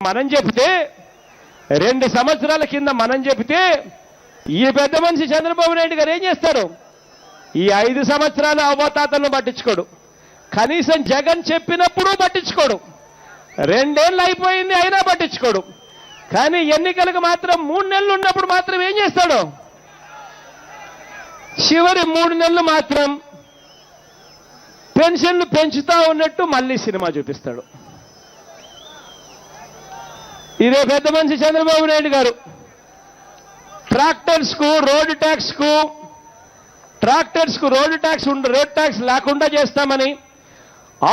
మనం చెబితే 2 సంవత్సరాల కింద మనం చెబితే ఈ పెద్ద మనిషి చంద్రబాబు నాయుడు గారు ఏం చేస్తాడు? ఈ 5 సంవత్సరాల అవతాతలను పట్టించుకోడు. కనీసం జగన్ చెప్పినప్పుడు పట్టించుకోడు. 2 ఏళ్ళు అయిపోయింది అయినా పట్టించుకోడు. కానీ ఎన్నికలకు మాత్రం 3 నెలలు ఉన్నప్పుడు మాత్రం ఏం చేస్తాడు? చివరి 3 నెలలు మాత్రం పెన్షన్లు పెంచుతా ఉన్నట్టు మళ్ళీ సినిమా చూపిస్తాడు. ఇదే పెద్ద మనిషి చంద్రబాబు నాయుడు గారు ట్రాక్టర్స్కు రోడ్డు ట్యాక్స్ లేకుండా చేస్తామని,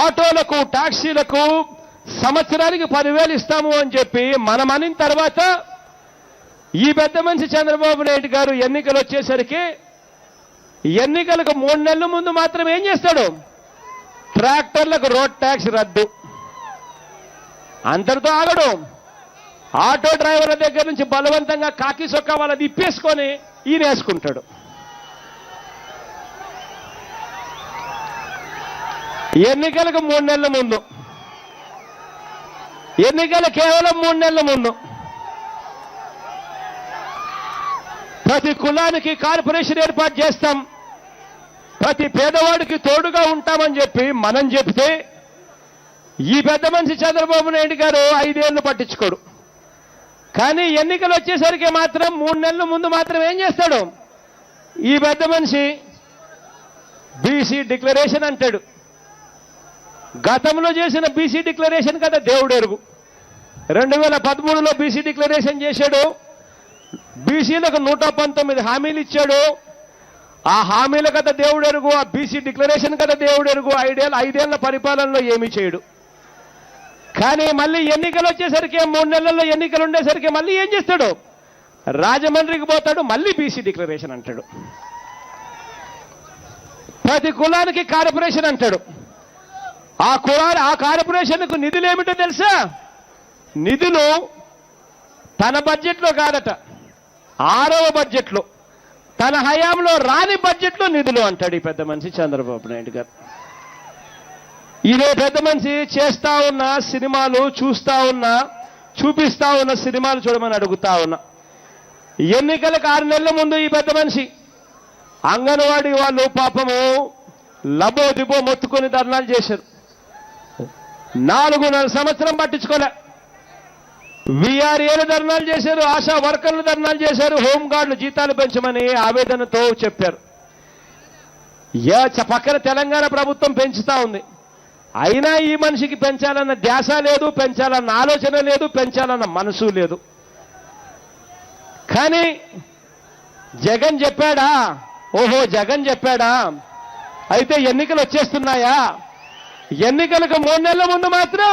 ఆటోలకు టాక్సీలకు సంవత్సరానికి 10,000 ఇస్తాము అని చెప్పి మనమనిన తర్వాత ఈ పెద్ద మనిషి చంద్రబాబు నాయుడు గారు ఎన్నికలు వచ్చేసరికి ఎన్నికలకు 3 నెలల ముందు మాత్రం ఏం చేస్తాడు? ట్రాక్టర్లకు రోడ్ ట్యాక్స్ రద్దు. అంతటితో ఆగడు. ఆటో డ్రైవర్ల దగ్గర నుంచి బలవంతంగా కాకి సొక్కా వాళ్ళది ఇప్పేసుకొని ఈయన వేసుకుంటాడు. ఎన్నికలకు 3 నెలల ముందు, ఎన్నికలు కేవలం 3 నెలల ముందు ప్రతి కులానికి కార్పొరేషన్ ఏర్పాటు చేస్తాం, ప్రతి పేదవాడికి తోడుగా ఉంటామని చెప్పి మనం చెబితే ఈ పెద్ద మనిషి చంద్రబాబు నాయుడు గారు 5 ఏళ్ళు పట్టించుకోడు. కానీ ఎన్నికలు వచ్చేసరికి మాత్రం 3 నెలల ముందు మాత్రం ఏం చేస్తాడు? ఈ పెద్ద మనిషి బీసీ డిక్లరేషన్ అంటాడు. గతంలో చేసిన బీసీ డిక్లరేషన్ కదా దేవుడు ఎరుగు. 2013లో బీసీ డిక్లరేషన్ చేశాడు. బీసీలకు 119 హామీలు ఇచ్చాడు. ఆ హామీల కదా దేవుడు ఎరుగు, ఆ బీసీ డిక్లరేషన్ కదా దేవుడు ఎరుగు. 5 ఏళ్ల పరిపాలనలో ఏమీ చేయడు. కానీ మళ్ళీ ఎన్నికలు వచ్చేసరికి 3 నెలల్లో ఎన్నికలు ఉండేసరికి మళ్ళీ ఏం చేస్తాడు? రాజమండ్రికి పోతాడు, మళ్ళీ బీసీ డిక్లరేషన్ అంటాడు. ప్రతి కులానికి కార్పొరేషన్ అంటాడు. ఆ కార్పొరేషన్కు నిధులు ఏమిటో తెలుసా? నిధులు తన బడ్జెట్లో కాదట, 6వ బడ్జెట్లో, తన హయాంలో రాని బడ్జెట్లో నిధులు అంటాడు ఈ పెద్ద మనిషి చంద్రబాబు నాయుడు గారు. ఇదే పెద్ద మనిషి చేస్తా ఉన్న సినిమాలు చూపిస్తా ఉన్న సినిమాలు చూడమని అడుగుతా ఉన్నా. ఎన్నికలకు 6 నెలల ముందు ఈ పెద్ద మనిషి అంగన్వాడీ వాళ్ళు పాపము లబో దిబో మొత్తుకొని ధర్నాలు చేశారు. 4.5 సంవత్సరం పట్టించుకోలే. వీఆర్ఏలు ధర్నాలు చేశారు, ఆశా వర్కర్లు ధర్నాలు చేశారు, హోంగార్డులు జీతాలు పెంచమని ఆవేదనతో చెప్పారు. పక్కన తెలంగాణ ప్రభుత్వం పెంచుతా ఉంది. అయినా ఈ మనిషికి పెంచాలన్న ధ్యాస లేదు, పెంచాలన్న ఆలోచన లేదు, పెంచాలన్న మనసు లేదు. కానీ జగన్ చెప్పాడా? ఓహో జగన్ చెప్పాడా? అయితే ఎన్నికలు వచ్చేస్తున్నాయా? ఎన్నికలకు 3 నెలల ముందు మాత్రం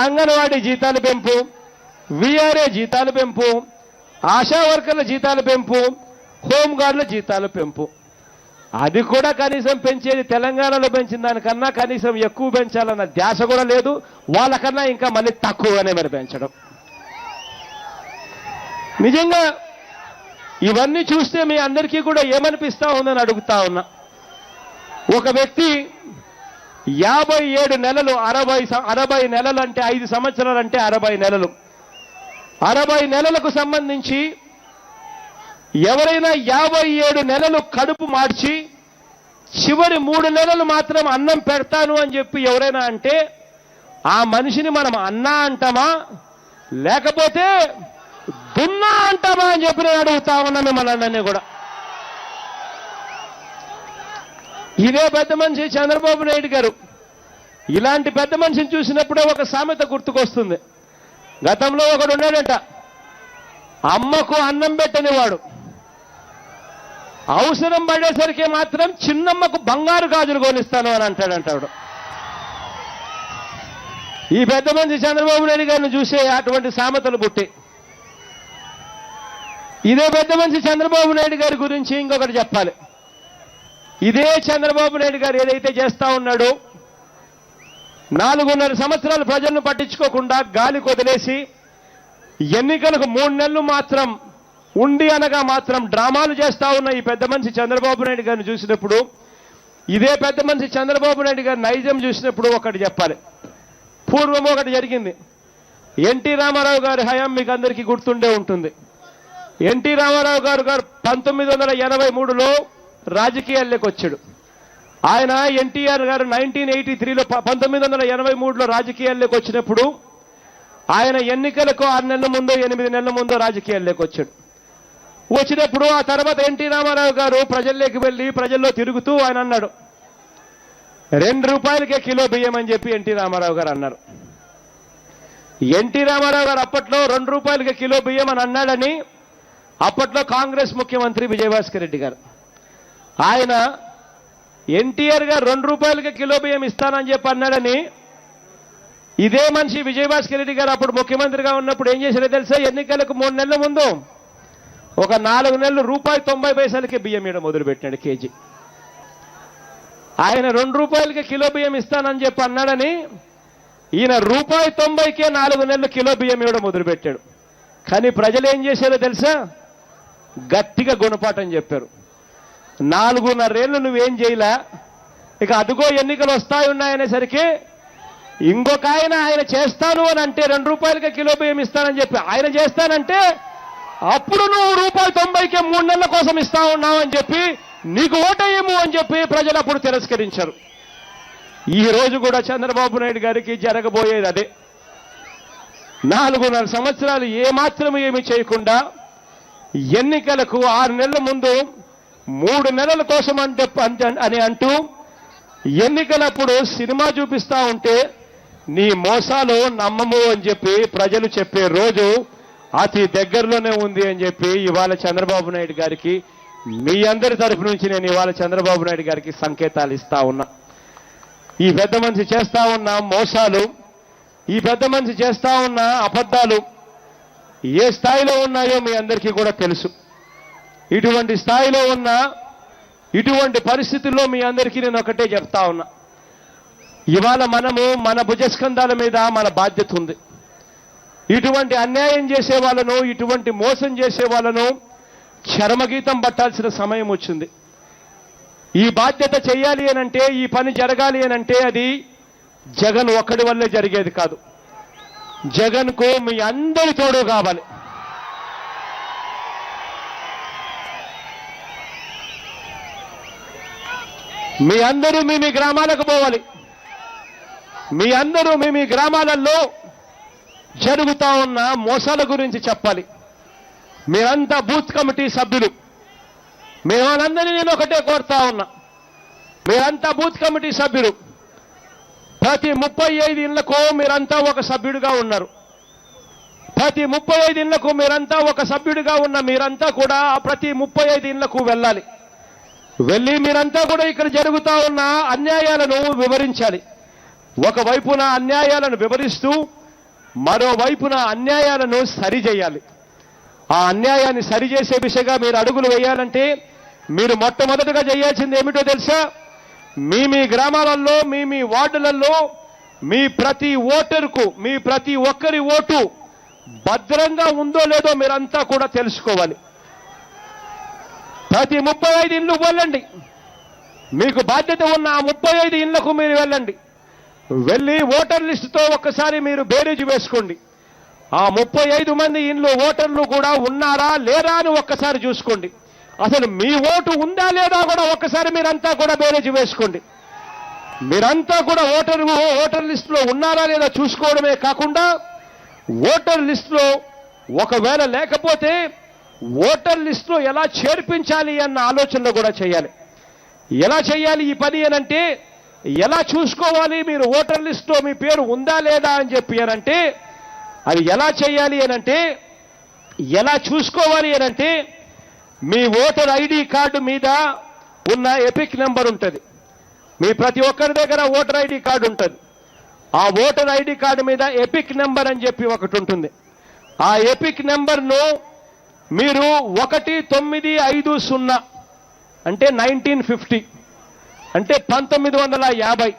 అంగన్వాడీ జీతాలు పెంపు, వీఆర్ఏ జీతాలు పెంపు, ఆశా వర్కర్ల జీతాలు పెంపు, హోంగార్డుల జీతాలు పెంపు. అది కూడా కనీసం పెంచేది తెలంగాణలో పెంచిన దానికన్నా కనీసం ఎక్కువ పెంచాలన్న ధ్యాస కూడా లేదు. వాళ్ళకన్నా ఇంకా మళ్ళీ తక్కువగానే మరి పెంచడం. నిజంగా ఇవన్నీ చూస్తే మీ అందరికీ కూడా ఏమనిపిస్తా ఉందని అడుగుతా ఉన్నా. ఒక వ్యక్తి 57 నెలలు 60 నెలలు అంటే 5 సంవత్సరాలు అంటే 60 నెలలు, 60 నెలలకు సంబంధించి ఎవరైనా 57 నెలలు కడుపు మార్చి చివరి 3 నెలలు మాత్రం అన్నం పెడతాను అని చెప్పి ఎవరైనా అంటే ఆ మనిషిని మనం అన్నా అంటామా లేకపోతే దున్నా అంటామా అని చెప్పి నేను అడుగుతా ఉన్నా మిమ్మల్ని అందరినీ కూడా. ఇదే పెద్ద మనిషి చంద్రబాబు నాయుడు గారు. ఇలాంటి పెద్ద మనిషిని చూసినప్పుడే ఒక సామెత గుర్తుకొస్తుంది. గతంలో ఒకడు ఉన్నాడట, అమ్మకు అన్నం పెట్టని వాడు, అవసరం పడేసరికి మాత్రం చిన్నమ్మకు బంగారు గాజులు కొనిస్తాను అని అంటాడంటాడు. ఈ పెద్ద మనిషి చంద్రబాబు నాయుడు గారిని చూసే అటువంటి సామెతలు పుట్టి. ఇదే పెద్ద మనిషి చంద్రబాబు నాయుడు గారి గురించి ఇంకొకటి చెప్పాలి. ఇదే చంద్రబాబు నాయుడు గారు ఏదైతే చేస్తా ఉన్నాడో 4.5 సంవత్సరాలు ప్రజలను పట్టించుకోకుండా గాలి కొదిలేసి ఎన్నికలకు 3 నెలలు మాత్రం ఉండి అనగా మాత్రం డ్రామాలు చేస్తా ఉన్న ఈ పెద్ద మనిషి చంద్రబాబు నాయుడు గారిని చూసినప్పుడు, ఇదే పెద్ద మనిషి చంద్రబాబు నాయుడు గారి నైజం చూసినప్పుడు ఒకటి చెప్పాలి. పూర్వం ఒకటి జరిగింది. ఎన్టీ రామారావు గారి హయాం మీకు అందరికీ గుర్తుండే ఉంటుంది. ఎన్టీ రామారావు గారు 1983లో రాజకీయాల్లోకి వచ్చాడు. ఆయన ఎన్టీఆర్ గారు 1983లో 1983లో రాజకీయాల్లోకి వచ్చినప్పుడు ఆయన ఎన్నికలకు 6 నెలల ముందో 8 నెలల ముందో రాజకీయాల్లోకి వచ్చాడు. వచ్చినప్పుడు ఆ తర్వాత ఎన్టీ రామారావు గారు ప్రజల్లోకి వెళ్ళి ప్రజల్లో తిరుగుతూ ఆయన అన్నాడు, 2 రూపాయలకే కిలో బియ్యం అని చెప్పి ఎన్టీ రామారావు గారు అన్నారు. ఎన్టీ రామారావు గారు అప్పట్లో 2 రూపాయలకే కిలో బియ్యం అని అన్నాడని అప్పట్లో కాంగ్రెస్ ముఖ్యమంత్రి విజయభాస్కర్ రెడ్డి గారు ఆయన ఎన్టీఆర్ గారు 2 రూపాయలకే కిలో బియ్యం ఇస్తానని చెప్పి అన్నాడని ఇదే మనిషి విజయభాస్కర్ రెడ్డి గారు అప్పుడు ముఖ్యమంత్రిగా ఉన్నప్పుడు ఏం చేశారో తెలుసా? ఎన్నికలకు 3 నెలల ముందు ఒక 4 నెలలు ₹1.90కి బియ్యం ఇవ్వడం మొదలుపెట్టాడు కేజీ. ఆయన 2 రూపాయలకి కిలో బియ్యం ఇస్తానని చెప్పి అన్నాడని ఈయన ₹1.90కే 4 నెలలు కిలో బియ్యం ఇవ్వడం మొదలుపెట్టాడు. కానీ ప్రజలు ఏం చేశారో తెలుసా? గట్టిగా గుణపాఠం చెప్పారు. 4.5 ఏళ్ళు నువ్వేం చేయలే, ఇక అదుగో ఎన్నికలు ఉన్నాయనేసరికి ఇంకొక ఆయన చేస్తాను అని అంటే 2 రూపాయలకే కిలో బియ్యం ఇస్తానని చెప్పి ఆయన చేస్తానంటే అప్పుడు నువ్వు ₹1.90కే 3 నెలల కోసం ఇస్తా ఉన్నావు అని చెప్పి నీకు ఓటేయము అని చెప్పి ప్రజలు అప్పుడు తిరస్కరించారు. ఈ రోజు కూడా చంద్రబాబు నాయుడు గారికి జరగబోయేది అదే. 4.5 సంవత్సరాలు ఏమాత్రం ఏమీ చేయకుండా ఎన్నికలకు 6 నెలల ముందు 3 నెలల కోసం అని అంటూ ఎన్నికలప్పుడు సినిమా చూపిస్తా ఉంటే నీ మోసాలు నమ్మము అని చెప్పి ప్రజలు చెప్పే రోజు అతి దగ్గరలోనే ఉంది అని చెప్పి ఇవాళ చంద్రబాబు నాయుడు గారికి మీ అందరి తరఫు నుంచి నేను ఇవాళ చంద్రబాబు నాయుడు గారికి సంకేతాలు ఇస్తా ఉన్నా. ఈ పెద్ద మనిషి చేస్తా ఉన్న మోసాలు, ఈ పెద్ద మనిషి చేస్తా ఉన్న అబద్ధాలు ఏ స్థాయిలో ఉన్నాయో మీ అందరికీ కూడా తెలుసు. ఇటువంటి స్థాయిలో ఉన్న ఇటువంటి పరిస్థితుల్లో మీ అందరికీ నేను ఒకటే చెప్తా ఉన్నా, ఇవాళ మనము మన భుజస్కంధాల మీద మన బాధ్యత ఉంది. ఇటువంటి అన్యాయం చేసే వాళ్ళను, ఇటువంటి మోసం చేసే వాళ్ళను చరమగీతం పట్టాల్సిన సమయం వచ్చింది. ఈ బాధ్యత చేయాలి అనంటే, ఈ పని జరగాలి అనంటే అది జగన్ ఒక్కడి వల్లే జరిగేది కాదు. జగన్కు మీ అందరి తోడు కావాలి. మీ అందరూ మీ గ్రామాలకు పోవాలి. మీ అందరూ మీ గ్రామాలలో జరుగుతా ఉన్న మోసాల గురించి చెప్పాలి. మీరంతా బూత్ కమిటీ సభ్యులు, మేమందరినీ నేను ఒకటే కోరుతా ఉన్నా, మీరంతా బూత్ కమిటీ సభ్యులు. ప్రతి 35 ఇళ్లకు మీరంతా ఒక సభ్యుడిగా ఉన్నారు. ప్రతి 35 ఇళ్లకు మీరంతా ఒక సభ్యుడిగా ఉన్న మీరంతా కూడా ప్రతి 35 ఇళ్లకు వెళ్ళాలి. వెళ్ళి మీరంతా కూడా ఇక్కడ జరుగుతా ఉన్న అన్యాయాలను వివరించాలి. ఒకవైపున అన్యాయాలను వివరిస్తూ మరోవైపున అన్యాయాలను సరిచేయాలి. ఆ అన్యాయాన్ని సరిచేసే దిశగా మీరు అడుగులు వేయాలంటే మీరు మొట్టమొదటిగా చేయాల్సింది ఏమిటో తెలుసా? మీ గ్రామాలలో, మీ వార్డులలో మీ ప్రతి ఓటరుకు, మీ ప్రతి ఒక్కరి ఓటు భద్రంగా ఉందో లేదో మీరంతా కూడా తెలుసుకోవాలి. ప్రతి 35 ఇళ్ళు వెళ్ళండి. మీకు బాధ్యత ఉన్న ఆ 35 ఇళ్లకు మీరు వెళ్ళండి. వెళ్ళి ఓటర్ లిస్టుతో ఒక్కసారి మీరు బేరీజు వేసుకోండి. ఆ 35 మంది ఇళ్ళు ఓటర్లు కూడా ఉన్నారా లేరా అని ఒక్కసారి చూసుకోండి. అసలు మీ ఓటు ఉందా లేదా కూడా ఒక్కసారి మీరంతా కూడా బేరీజు వేసుకోండి. మీరంతా కూడా ఓటర్ లిస్టులో ఉన్నారా లేదా చూసుకోవడమే కాకుండా ఓటర్ లిస్టులో ఒకవేళ లేకపోతే ఓటర్ లిస్టులో ఎలా చేర్పించాలి అన్న ఆలోచనలు కూడా చేయాలి. ఎలా చేయాలి ఈ పని అనంటే, ఎలా చూసుకోవాలి మీరు ఓటర్ లిస్టులో మీ పేరు ఉందా లేదా అని చెప్పి అనంటే, అది ఎలా చేయాలి అనంటే, ఎలా చూసుకోవాలి అనంటే, మీ ఓటర్ ఐడి కార్డు మీద ఉన్న ఎపిక్ నెంబర్ ఉంటుంది. మీ ప్రతి ఒక్కరి దగ్గర ఓటర్ ఐడి కార్డు ఉంటుంది. ఆ ఓటర్ ఐడి కార్డు మీద ఎపిక్ నెంబర్ అని చెప్పి ఒకటి ఉంటుంది. ఆ ఎపిక్ నెంబర్ను మీరు 1950 అంటే 1950 అంటే 1950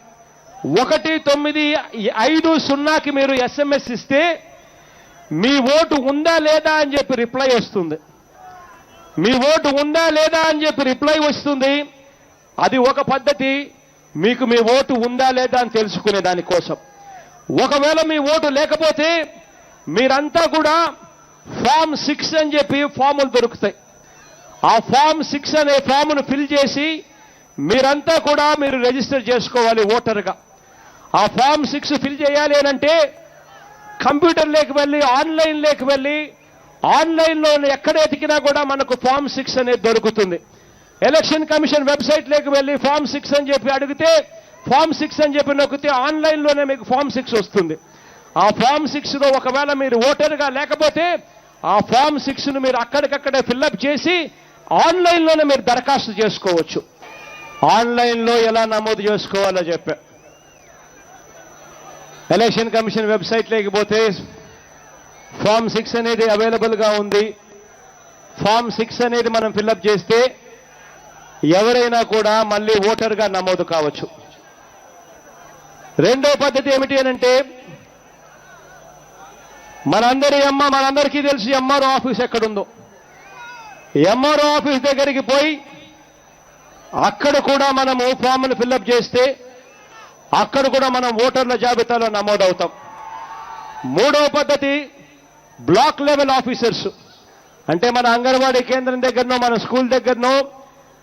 1950కి మీరు SMS ఇస్తే మీ ఓటు ఉందా లేదా అని చెప్పి రిప్లై వస్తుంది. మీ ఓటు ఉందా లేదా అని చెప్పి రిప్లై వస్తుంది. అది ఒక పద్ధతి, మీకు మీ ఓటు ఉందా లేదా అని తెలుసుకునే దానికోసం. ఒకవేళ మీ ఓటు లేకపోతే మీరంతా కూడా ఫామ్ 6 అని చెప్పి ఫాములు దొరుకుతాయి. ఆ ఫామ్ 6 అనే ఫామును ఫిల్ చేసి మీరంతా కూడా మీరు రిజిస్టర్ చేసుకోవాలి ఓటర్గా. ఆ ఫామ్ 6 ఫిల్ చేయాలి అనంటే కంప్యూటర్లోకి వెళ్ళి ఆన్లైన్లోకి వెళ్ళి ఆన్లైన్లో ఎక్కడ ఎతికినా కూడా మనకు ఫామ్ 6 అనేది దొరుకుతుంది. ఎలక్షన్ కమిషన్ వెబ్సైట్లోకి వెళ్ళి ఫామ్ 6 అని చెప్పి అడిగితే ఫామ్ 6 అని చెప్పి నొక్కితే ఆన్లైన్లోనే మీకు ఫామ్ 6 వస్తుంది. ఆ ఫామ్ 6లో ఒకవేళ మీరు ఓటర్గా లేకపోతే ఆ ఫామ్ 6ను మీరు అక్కడికక్కడే ఫిల్అప్ చేసి ఆన్లైన్లోనే మీరు దరఖాస్తు చేసుకోవచ్చు. ఆన్లైన్లో ఎలా నమోదు చేసుకోవాలో చెప్పా. ఎలక్షన్ కమిషన్ వెబ్సైట్లోకి పోతే ఫామ్ 6 అనేది అవైలబుల్గా ఉంది. ఫామ్ 6 అనేది మనం ఫిల్అప్ చేస్తే ఎవరైనా కూడా మళ్ళీ ఓటర్గా నమోదు కావచ్చు. రెండో పద్ధతి ఏమిటి అనంటే మనందరికీ తెలుసు ఎంఆర్ఓ ఆఫీస్ ఎక్కడుందో. ఎంఆర్ఓ ఆఫీస్ దగ్గరికి పోయి అక్కడ కూడా మనము ఫామ్ను ఫిల్అప్ చేస్తే అక్కడ కూడా మనం ఓటర్ల జాబితాలో నమోదవుతాం. మూడవ పద్ధతి బ్లాక్ లెవెల్ ఆఫీసర్స్, అంటే మన అంగన్వాడీ కేంద్రం దగ్గరనో మన స్కూల్ దగ్గరనో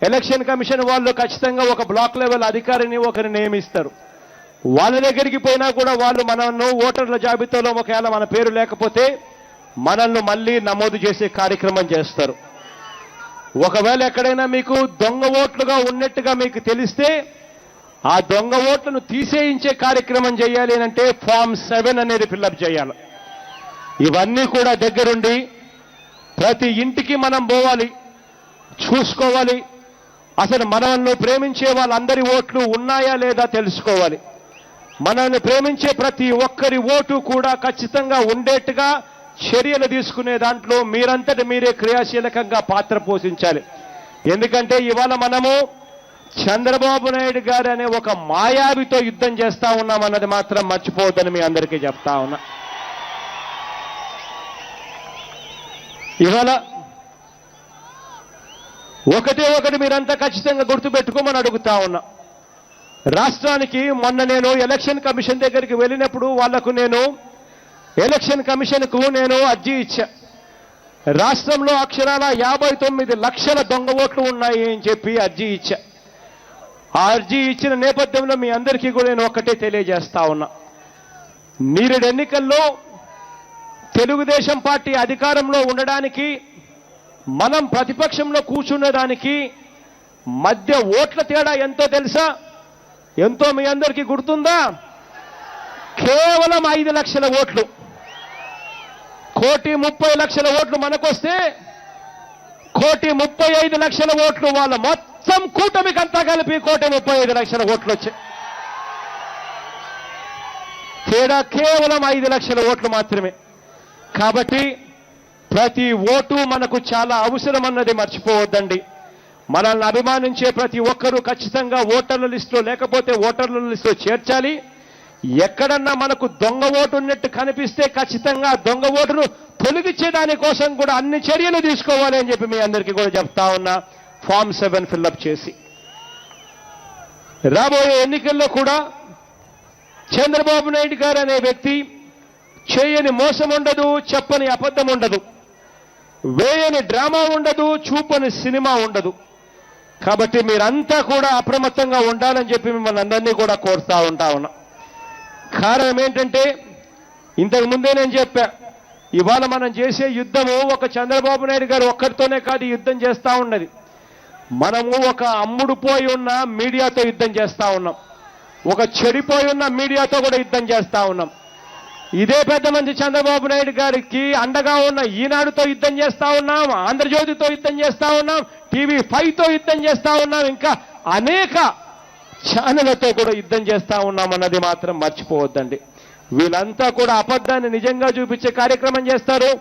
ఎలక్షన్ కమిషన్ వాళ్ళు ఖచ్చితంగా ఒక బ్లాక్ లెవెల్ అధికారిని ఒకరిని నియమిస్తారు. వాళ్ళ దగ్గరికి పోయినా కూడా వాళ్ళు మనల్ని ఓటర్ల జాబితాలో ఒకవేళ మన పేరు లేకపోతే మనల్ని మళ్ళీ నమోదు చేసే కార్యక్రమం చేస్తారు. ఒకవేళ ఎక్కడైనా మీకు దొంగ ఓట్లుగా ఉన్నట్టుగా మీకు తెలిస్తే ఆ దొంగ ఓట్లను తీసేయించే కార్యక్రమం చేయాలి అంటే ఫామ్ 7 అనేది ఫిల్అప్ చేయాలి. ఇవన్నీ కూడా దగ్గరుండి ప్రతి ఇంటికి మనం పోవాలి, చూసుకోవాలి. అసలు మనల్ని ప్రేమించే వాళ్ళందరి ఓట్లు ఉన్నాయా లేదా తెలుసుకోవాలి. మనల్ని ప్రేమించే ప్రతి ఒక్కరి ఓటు కూడా ఖచ్చితంగా ఉండేట్టుగా చర్యలు తీసుకునే దాంట్లో మీరంతటి మీరే క్రియాశీలకంగా పాత్ర పోషించాలి. ఎందుకంటే ఇవాళ మనము చంద్రబాబు నాయుడు గారు అనే ఒక మాయావితో యుద్ధం చేస్తా ఉన్నామన్నది మాత్రం మర్చిపోవద్దని మీ అందరికీ చెప్తా ఉన్నా. ఇవాళ ఒకటి మీరంతా ఖచ్చితంగా గుర్తుపెట్టుకోమని అడుగుతా ఉన్నా. రాష్ట్రానికి మొన్న నేను ఎలక్షన్ కమిషన్ దగ్గరికి వెళ్ళినప్పుడు వాళ్లకు నేను ఎలక్షన్ కమిషన్కు నేను అర్జీ ఇచ్చా. రాష్ట్రంలో అక్షరాల 59 లక్షల దొంగ ఓట్లు ఉన్నాయి అని చెప్పి అర్జీ ఇచ్చా. ఆ అర్జీ ఇచ్చిన నేపథ్యంలో మీ అందరికీ కూడా నేను ఒక్కటే తెలియజేస్తా ఉన్నా. నేరేడు ఎన్నికల్లో తెలుగుదేశం పార్టీ అధికారంలో ఉండడానికి మనం ప్రతిపక్షంలో కూర్చునేదానికి మధ్య ఓట్ల తేడా ఎంతో తెలుసా? ఎంతో మీ అందరికీ గుర్తుందా? కేవలం 5 లక్షల ఓట్లు. 1,30,00,000 ఓట్లు మనకొస్తే 1,35,00,000 ఓట్లు వాళ్ళ మొత్తం కూటమికంతా కలిపి 1,35,00,000 ఓట్లు వచ్చాయి. తేడా కేవలం 5 లక్షల ఓట్లు మాత్రమే. కాబట్టి ప్రతి ఓటు మనకు చాలా అవసరమన్నది మర్చిపోవద్దండి. మనల్ని అభిమానించే ప్రతి ఒక్కరూ ఖచ్చితంగా ఓటర్ల లిస్టులో లేకపోతే ఓటర్ల లిస్టులో చేర్చాలి. ఎక్కడన్నా మనకు దొంగ ఓటు ఉన్నట్టు కనిపిస్తే ఖచ్చితంగా దొంగ ఓటును తొలగించే దానికోసం కూడా అన్ని చర్యలు తీసుకోవాలి అని చెప్పి మీ అందరికీ కూడా చెప్తా ఉన్నా. ఫామ్ 7 ఫిల్అప్ చేసి రాబోయే ఎన్నికల్లో కూడా చంద్రబాబు నాయుడు గారు అనే వ్యక్తి చేయని మోసం ఉండదు, చెప్పని అబద్ధం ఉండదు, వేయని డ్రామా ఉండదు, చూపని సినిమా ఉండదు. కాబట్టి మీరంతా కూడా అప్రమత్తంగా ఉండాలని చెప్పి మిమ్మల్ని అందరినీ కూడా కోరుతా ఉంటా ఉన్నా. కారణం ఏంటంటే ఇంతకు ముందే నేను చెప్పా, ఇవాళ మనం చేసే యుద్ధము ఒక చంద్రబాబు నాయుడు గారు ఒక్కరితోనే కాదు యుద్ధం చేస్తా ఉన్నది. మనము ఒక అమ్ముడుపోయి ఉన్న మీడియాతో యుద్ధం చేస్తా ఉన్నాం, ఒక చెడిపోయి ఉన్న మీడియాతో కూడా యుద్ధం చేస్తా ఉన్నాం. ఇదే పెద్ద మంది చంద్రబాబు నాయుడు గారికి అండగా ఉన్న ఈనాడుతో యుద్ధం చేస్తా ఉన్నాం, ఆంధ్రజ్యోతితో యుద్ధం చేస్తా ఉన్నాం, TV5తో యుద్ధం చేస్తా ఉన్నాం, ఇంకా అనేక ఛానళ్లతో కూడా యుద్ధం చేస్తా ఉన్నామన్నది మాత్రం మర్చిపోవద్దండి. వీళ్ళంతా కూడా అబద్ధాన్ని నిజంగా చూపించే కార్యక్రమం చేస్తారు,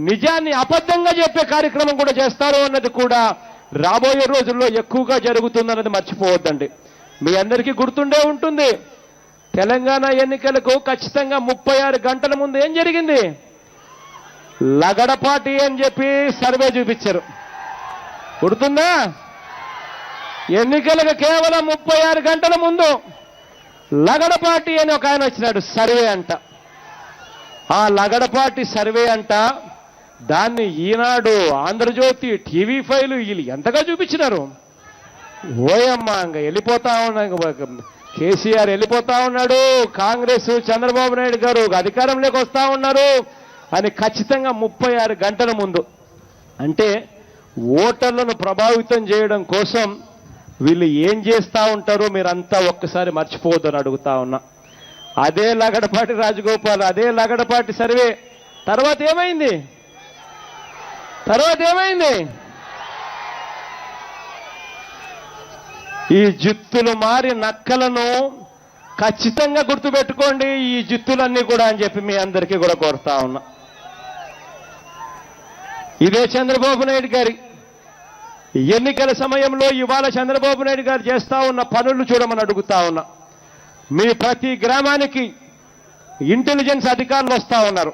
నిజాన్ని అబద్ధంగా చెప్పే కార్యక్రమం కూడా చేస్తారు అన్నది కూడా రాబోయే రోజుల్లో ఎక్కువగా జరుగుతుందన్నది మర్చిపోవద్దండి. మీ అందరికీ గుర్తుండే ఉంటుంది, తెలంగాణ ఎన్నికలకు ఖచ్చితంగా 36 గంటల ముందు ఏం జరిగింది? లగడపాటి అని చెప్పి సర్వే చూపించారు, గుర్తుందా? ఎన్నికలకు కేవలం 36 గంటల ముందు లగడపాటి అని ఒక ఆయన వచ్చినాడు, సర్వే అంట. ఆ లగడపాటి సర్వే అంట, దాన్ని ఈనాడు, ఆంధ్రజ్యోతి, టీవీ5 వీళ్ళు ఎంతగా చూపించినారు. ఓయమ్మ ఇంక వెళ్ళిపోతా ఉన్నా, కేసీఆర్ వెళ్ళిపోతా ఉన్నాడు, కాంగ్రెస్ చంద్రబాబు నాయుడు గారు అధికారంలోకి వస్తా ఉన్నారు అని ఖచ్చితంగా 36 గంటల ముందు, అంటే ఓటర్లను ప్రభావితం చేయడం కోసం వీళ్ళు ఏం చేస్తూ ఉంటారో మీరంతా ఒక్కసారి మర్చిపోవద్దని అడుగుతా ఉన్నా. అదే లగడపాటి రాజగోపాల్, అదే లగడపాటి సర్వే తర్వాత ఏమైంది? ఈ జిత్తులు మారి నక్కలను ఖచ్చితంగా గుర్తుపెట్టుకోండి, ఈ జిత్తులన్నీ కూడా అని చెప్పి మీ అందరికీ కూడా కోరుతా ఉన్నా. ఇదే చంద్రబాబు నాయుడు గారి ఎన్నికల సమయంలో ఇవాళ చంద్రబాబు నాయుడు గారు చేస్తా ఉన్న పనులు చూడమని అడుగుతా ఉన్నా. మీ ప్రతి గ్రామానికి ఇంటెలిజెన్స్ అధికారులు వస్తా ఉన్నారు.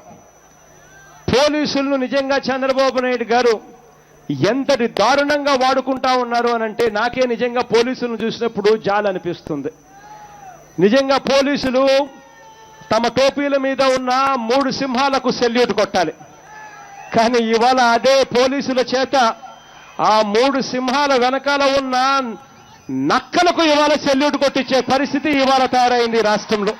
పోలీసులను నిజంగా చంద్రబాబు నాయుడు గారు ఎంతటి దారుణంగా వాడుకుంటా ఉన్నారు అనంటే నాకే నిజంగా పోలీసులను చూసినప్పుడు జాలి అనిపిస్తుంది. నిజంగా పోలీసులు తమ టోపీల మీద ఉన్న 3 సింహాలకు సెల్యూట్ కొట్టాలి. కానీ ఇవాళ అదే పోలీసుల చేత ఆ 3 సింహాల వెనకాల ఉన్న నక్కలకు ఇవాళ సెల్యూట్ కొట్టించే పరిస్థితి ఇవాళ తయారైంది రాష్ట్రంలో.